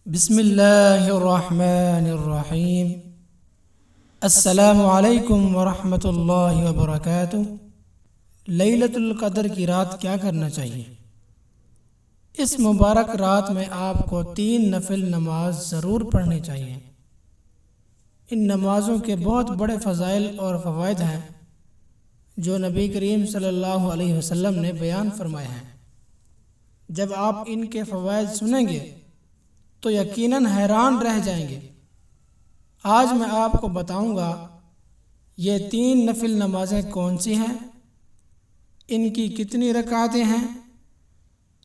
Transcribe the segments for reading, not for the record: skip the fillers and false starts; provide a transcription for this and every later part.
بسم اللہ الرحمن الرحیم۔ السلام علیکم ورحمۃ اللہ وبرکاتہ۔ لیلۃ القدر کی رات کیا کرنا چاہیے؟ اس مبارک رات میں آپ کو 3 نفل نماز ضرور پڑھنی چاہیے۔ ان نمازوں کے بہت بڑے فضائل اور فوائد ہیں جو نبی کریم صلی اللہ علیہ وسلم نے بیان فرمائے ہیں۔ جب آپ ان کے فوائد سنیں گے تو یقیناً حیران رہ جائیں گے۔ آج میں آپ کو بتاؤں گا یہ 3 نفل نمازیں کون سی ہیں، ان کی کتنی رکعتیں ہیں،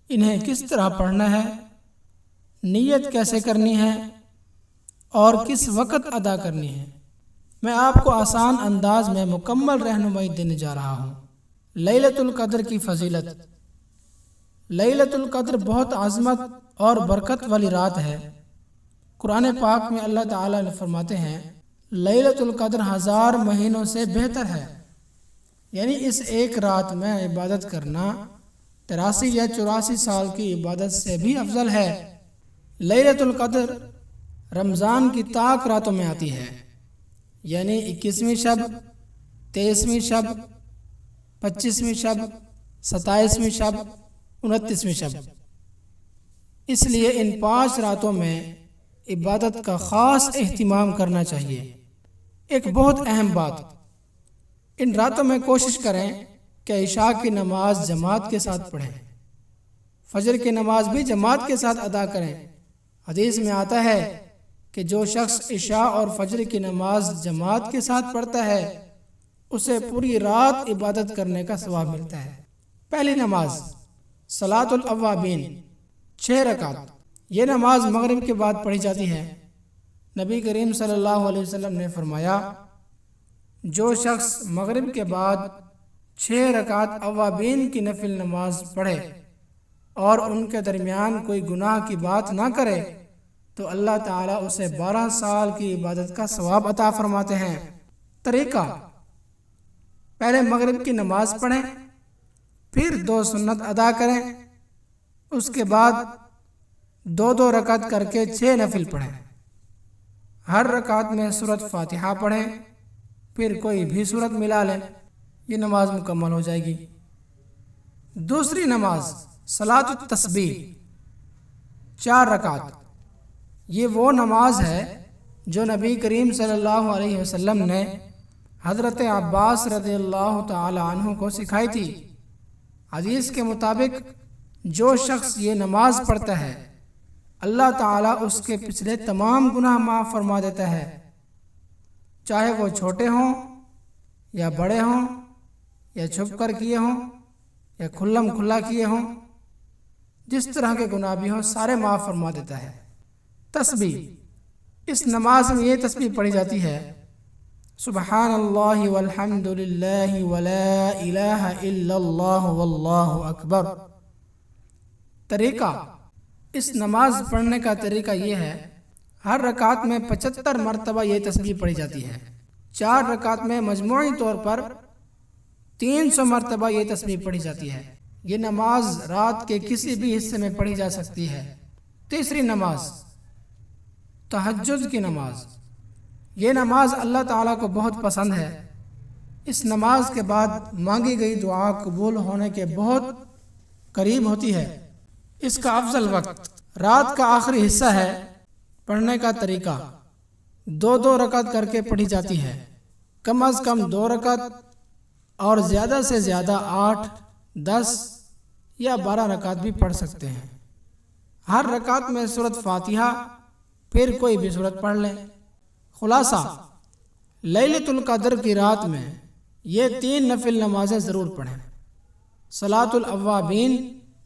انہیں کس طرح پڑھنا ہے، نیت کیسے کرنی ہے اور کس وقت ادا کرنی ہے۔ میں آپ کو آسان انداز میں مکمل رہنمائی دینے جا رہا ہوں۔ لیلۃ القدر کی فضیلت۔ لیلۃ القدر بہت عظمت اور برکت والی رات ہے۔ قرآن پاک میں اللہ تعالیٰ نے فرماتے ہیں لیلۃ القدر 1000 مہینوں سے بہتر ہے، یعنی اس ایک رات میں عبادت کرنا 83 یا 84 سال کی عبادت سے بھی افضل ہے۔ لیلۃ القدر رمضان کی طاق راتوں میں آتی ہے، یعنی 21ویں شب، 23ویں شب، 25ویں شب، 27ویں شب، 29ویں شب۔ اس لیے ان 5 راتوں میں عبادت کا خاص اہتمام کرنا چاہیے۔ ایک بہت اہم بات، ان راتوں میں کوشش کریں کہ عشاء کی نماز جماعت کے ساتھ پڑھیں، فجر کی نماز بھی جماعت کے ساتھ ادا کریں۔ حدیث میں آتا ہے کہ جو شخص عشاء اور فجر کی نماز جماعت کے ساتھ پڑھتا ہے اسے پوری رات عبادت کرنے کا ثواب ملتا ہے۔ پہلی نماز صلاۃ الاوابین، 6 رکعت۔ یہ نماز مغرب کے بعد پڑھی جاتی ہے۔ نبی کریم صلی اللہ علیہ وسلم نے فرمایا جو شخص مغرب کے بعد 6 رکعت اوابین کی نفل نماز پڑھے اور ان کے درمیان کوئی گناہ کی بات نہ کرے تو اللہ تعالیٰ اسے 12 سال کی عبادت کا ثواب عطا فرماتے ہیں۔ طریقہ: پہلے مغرب کی نماز پڑھیں، پھر 2 سنت ادا کریں، اس کے بعد 2 رکعت کر کے 6 نفل پڑھیں۔ ہر رکعت میں سورۃ فاتحہ پڑھیں، پھر کوئی بھی سورت ملا لیں، یہ نماز مکمل ہو جائے گی۔ دوسری نماز صلاۃ التسبیح، 4 رکعت۔ یہ وہ نماز ہے جو نبی کریم صلی اللہ علیہ وسلم نے حضرت عباس رضی اللہ تعالی عنہ کو سکھائی تھی۔ حدیث کے مطابق جو شخص یہ نماز پڑھتا ہے اللہ تعالیٰ اس کے پچھلے تمام گناہ معاف فرما دیتا ہے، چاہے وہ چھوٹے ہوں یا بڑے ہوں، یا چھپ کر کیے ہوں یا کھلم کھلا کیے ہوں، جس طرح کے گناہ بھی ہوں سارے معاف فرما دیتا ہے۔ تسبیح: اس نماز میں یہ تسبیح پڑھی جاتی ہے سبحان اللہ والحمد للہ ولا الہ الا اللہ واللہ اکبر۔ طریقہ: اس نماز پڑھنے کا طریقہ یہ ہے ہر رکعت میں 75 مرتبہ یہ تسبیح پڑھی جاتی ہے۔ 4 رکعت میں مجموعی طور پر 300 مرتبہ یہ تسبیح پڑھی جاتی ہے۔ یہ نماز رات کے کسی بھی حصے میں پڑھی جا سکتی ہے۔ تیسری نماز تہجد کی نماز۔ یہ نماز اللہ تعالیٰ کو بہت پسند ہے۔ اس نماز کے بعد مانگی گئی دعا قبول ہونے کے بہت قریب ہوتی ہے۔ اس کا افضل وقت رات کا آخری حصہ ہے۔ پڑھنے کا طریقہ: 2 رکعت کر کے پڑھی جاتی ہے، کم از کم 2 رکعت اور زیادہ سے زیادہ 8، 10 یا 12 رکعت بھی پڑھ سکتے ہیں۔ ہر رکعت میں سورۃ فاتحہ پھر کوئی بھی سورت پڑھ لیں۔ خلاصہ: لیلۃ القدر کی رات میں یہ 3 نفل نمازیں ضرور پڑھیں۔ صلاۃ الاوابین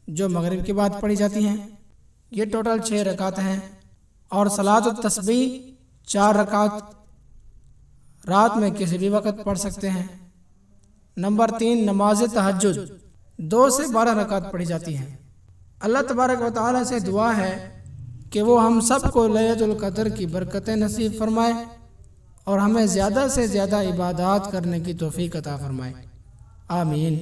جو مغرب کے بعد پڑھی جاتی ہیں، یہ ٹوٹل 6 رکعت ہیں، اور صلاۃ التسبیح 4 رکعت رات میں کسی بھی وقت پڑھ سکتے ہیں۔ نمبر 3 نماز تہجد 2 سے 12 رکعت پڑھی جاتی ہیں۔ اللہ تبارک و تعالیٰ سے دعا ہے کہ وہ ہم سب کو لیلۃ القدر کی برکتیں نصیب فرمائے اور ہمیں زیادہ سے زیادہ عبادات کرنے کی توفیق عطا فرمائے۔ آمین۔